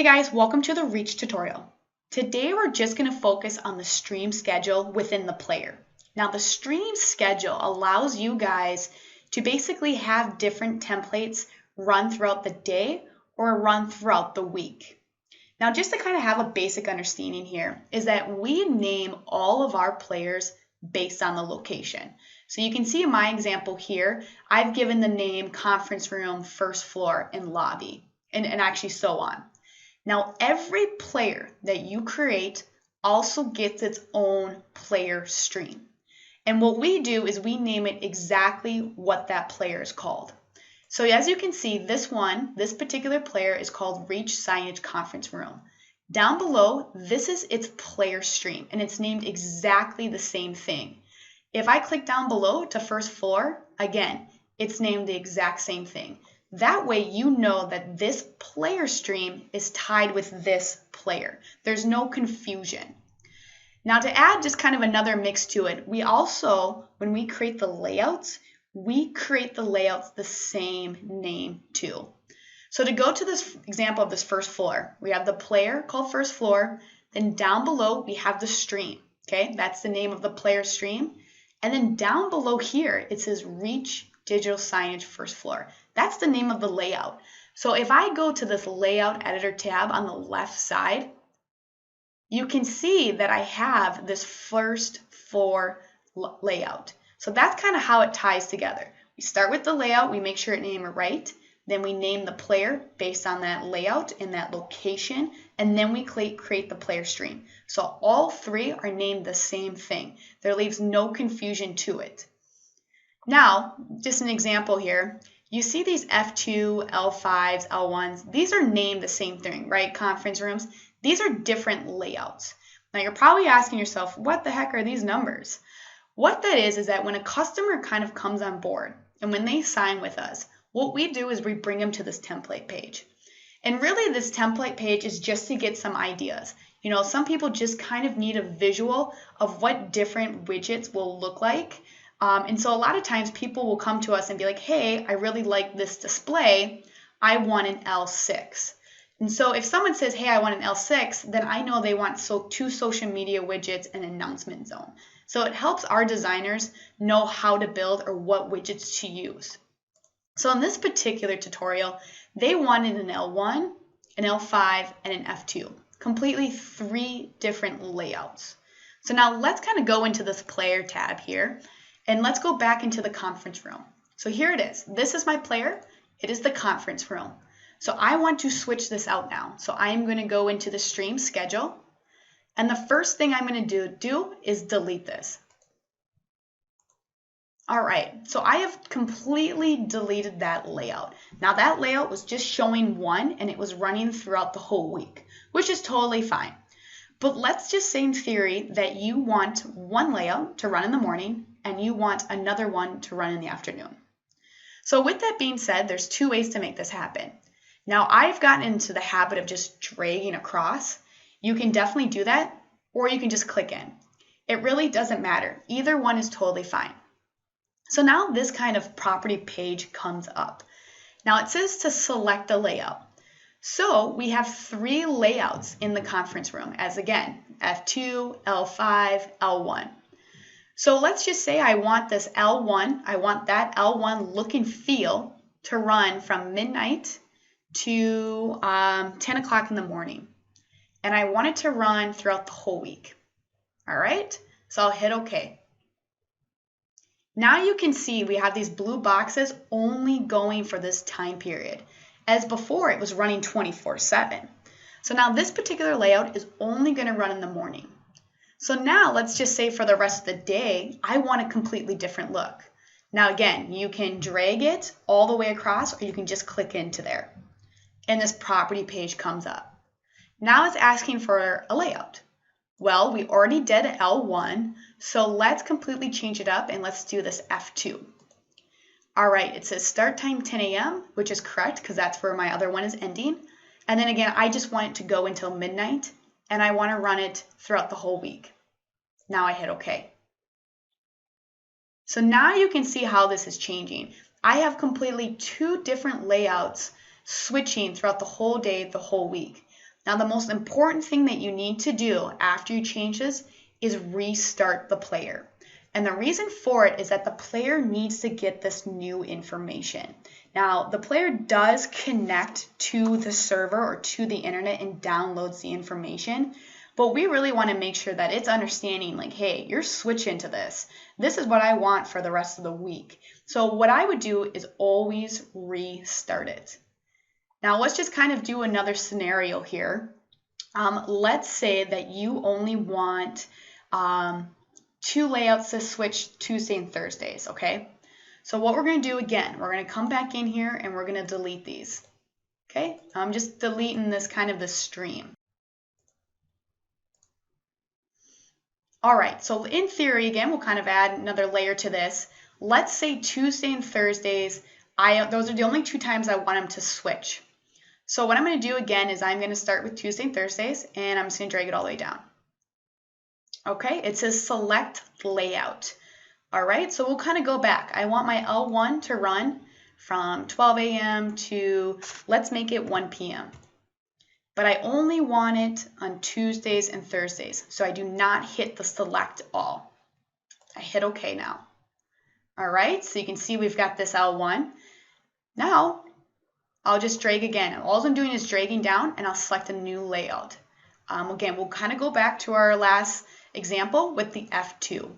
Hey guys, welcome to the Reach tutorial. Today we're just going to focus on the stream schedule within the player. Now the stream schedule allows you guys to basically have different templates run throughout the day or run throughout the week. Now just to kind of have a basic understanding here is that we name all of our players based on the location. So you can see in my example here, I've given the name conference room, first floor, and lobby, and actually so on. Now, every player that you create also gets its own player stream. And what we do is we name it exactly what that player is called. So as you can see, this particular player is called Reach Signage Conference Room. Down below, this is its player stream, and it's named exactly the same thing. If I click down below to first floor, again, it's named the exact same thing. That way you know that this player stream is tied with this player. There's no confusion. Now to add just kind of another mix to it, we also, when we create the layouts, we create the layouts the same name too. So to go to this example of this first floor, we have the player called first floor, then down below we have the stream, okay? That's the name of the player stream. And then down below here, it says Reach Digital Signage First Floor. That's the name of the layout. So if I go to this Layout Editor tab on the left side, you can see that I have this first floor layout. So that's kind of how it ties together. We start with the layout, we make sure it named it right, then we name the player based on that layout and that location, and then we create the player stream. So all three are named the same thing. There leaves no confusion to it. Now, just an example here, you see these F2, L5s, L1s, these are named the same thing, right? Conference rooms. These are different layouts. Now you're probably asking yourself, what the heck are these numbers? What that is that when a customer kind of comes on board and when they sign with us, what we do is we bring them to this template page. And really this template page is just to get some ideas. You know, some people just kind of need a visual of what different widgets will look like. And so a lot of times people will come to us and be like, hey, I really like this display. I want an L6. And so if someone says, hey, I want an L6, then I know they want two social media widgets and an announcement zone. So it helps our designers know how to build or what widgets to use. So in this particular tutorial, they wanted an L1, an L5, and an F2. Completely three different layouts. So now let's kind of go into this player tab here. And let's go back into the conference room. So here it is. This is my player. It is the conference room. So I want to switch this out now. So I'm going to go into the stream schedule. And the first thing I'm going to do is delete this. All right, so I have completely deleted that layout. Now that layout was just showing one and it was running throughout the whole week, which is totally fine. But let's just say in theory that you want one layout to run in the morning and you want another one to run in the afternoon. So with that being said, there's two ways to make this happen. Now I've gotten into the habit of just dragging across. You can definitely do that, or you can just click in. It really doesn't matter. Either one is totally fine. So now this kind of property page comes up. Now it says to select a layout. So we have three layouts in the conference room as again, F2, L5, L1. So let's just say I want this L1, I want that L1 look and feel to run from midnight to 10 o'clock in the morning. And I want it to run throughout the whole week. All right, so I'll hit OK. Now you can see we have these blue boxes only going for this time period. As before, it was running 24/7. So now this particular layout is only going to run in the morning. So now let's just say for the rest of the day, I want a completely different look. Now again, you can drag it all the way across or you can just click into there. And this property page comes up. Now it's asking for a layout. Well, we already did L1, so let's completely change it up and let's do this F2. All right, it says start time 10 a.m., which is correct because that's where my other one is ending. And then again, I just want it to go until midnight and I want to run it throughout the whole week. Now I hit OK. So now you can see how this is changing. I have completely two different layouts switching throughout the whole day, the whole week. Now, the most important thing that you need to do after you change this is restart the player. And the reason for it is that the player needs to get this new information. Now, the player does connect to the server or to the internet and downloads the information, but we really want to make sure that it's understanding like, hey, you're switching to this. This is what I want for the rest of the week. So what I would do is always restart it. Now, let's just kind of do another scenario here. Let's say that you only want 2 layouts to switch Tuesday and Thursdays, okay? So what we're going to do again, we're going to come back in here and we're going to delete these, okay? I'm just deleting this kind of the stream. All right, so in theory, again, we'll kind of add another layer to this. Let's say Tuesday and Thursdays, those are the only 2 times I want them to switch. So what I'm going to do again is I'm going to start with Tuesday and Thursdays, and I'm just going to drag it all the way down. Okay, it says select layout. All right, so we'll kind of go back. I want my L1 to run from 12 a.m. to, let's make it 1 p.m. But I only want it on Tuesdays and Thursdays, so I do not hit the select all. I hit OK now. All right, so you can see we've got this L1. Now, I'll just drag again. All I'm doing is dragging down, and I'll select a new layout. Again, we'll kind of go back to our last example with the F2.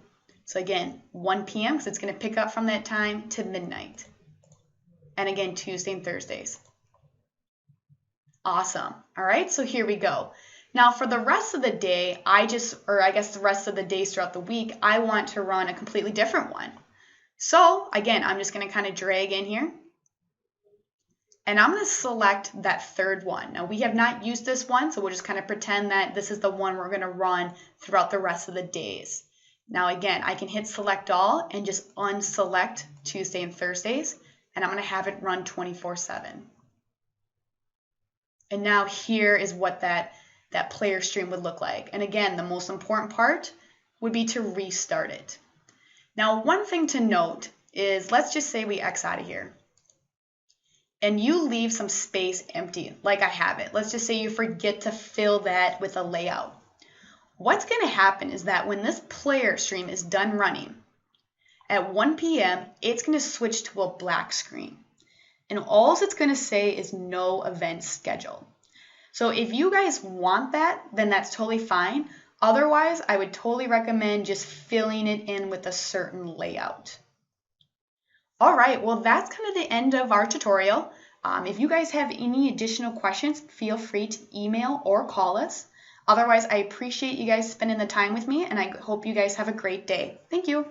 So again, 1 p.m. because it's going to pick up from that time to midnight. And again, Tuesday and Thursdays. Awesome. All right, so here we go. Now for the rest of the day, the rest of the days throughout the week, I want to run a completely different one. So again, I'm just going to kind of drag in here. And I'm going to select that third one. Now we have not used this one, so we'll just kind of pretend that this is the one we're going to run throughout the rest of the days. Now again, I can hit select all and just unselect Tuesday and Thursdays, and I'm going to have it run 24/7. And now here is what that player stream would look like. And again, the most important part would be to restart it. Now, one thing to note is, let's just say we X out of here and you leave some space empty, like I have it. Let's just say you forget to fill that with a layout. What's going to happen is that when this player stream is done running, at 1 p.m., it's going to switch to a black screen. And all it's going to say is no event scheduled. So if you guys want that, then that's totally fine. Otherwise, I would totally recommend just filling it in with a certain layout. All right, well, that's kind of the end of our tutorial. If you guys have any additional questions, feel free to email or call us. Otherwise, I appreciate you guys spending the time with me, and I hope you guys have a great day. Thank you.